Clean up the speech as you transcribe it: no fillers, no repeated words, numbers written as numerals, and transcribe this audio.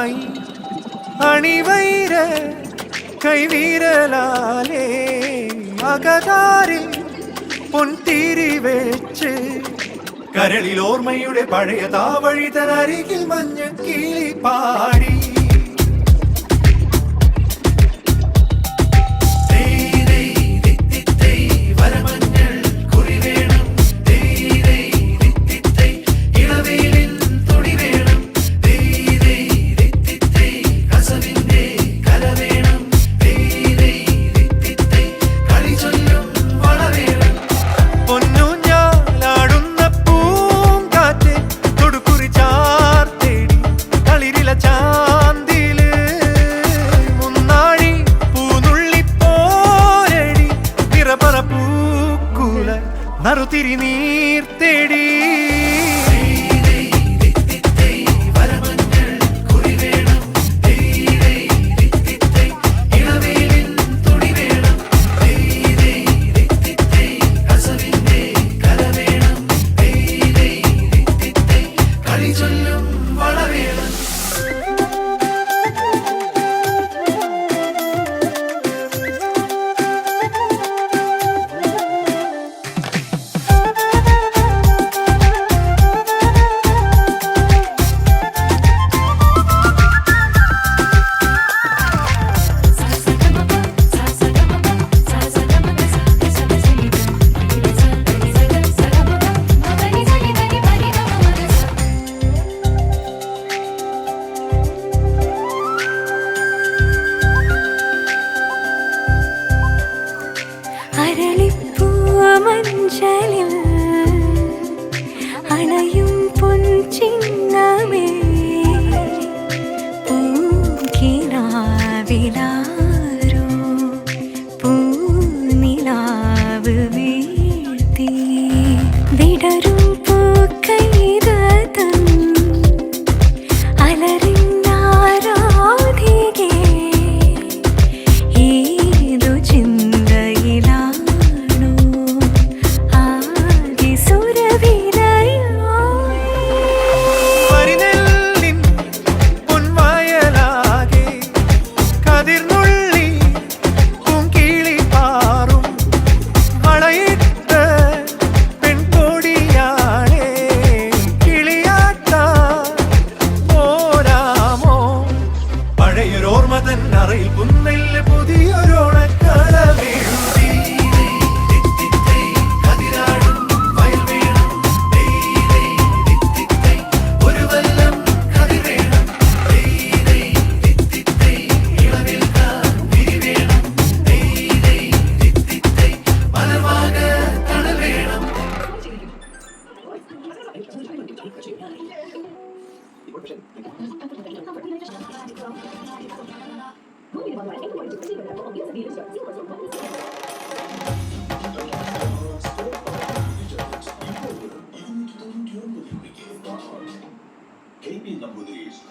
കണ്ണായി അണിവൈര കൈവീരലാലേ അകതാരിൽ പൊൻതിരി വെച്ച് കരളിൽ ഓർമ്മയുടെ പഴയ താവഴി തനരികിൽ മഞ്ഞ കിളി പാടി നറുതിരി നീർ തേടി മഞ്ചലിൽ അണയും പൊൻചിങ്ങമേ പൂക്കിനാവിലാരോ പൂനിലാവ് വീഴ്ത്തി വിടരും പൂക്കൈതൻ അലറിനാരാധികേ ഏതു ചിന്തയിലാ അറയിൽ പുന്നല് പുതിയൊരോണക്കളമെഴുതി കതിരാടും വയൽ വേണം ഒരു വല്ലം കതിർ വേണം ഇളവേൽക്കാൻ വിരി വേണം മലർവാക തണൽ വേണം KB Nambudiri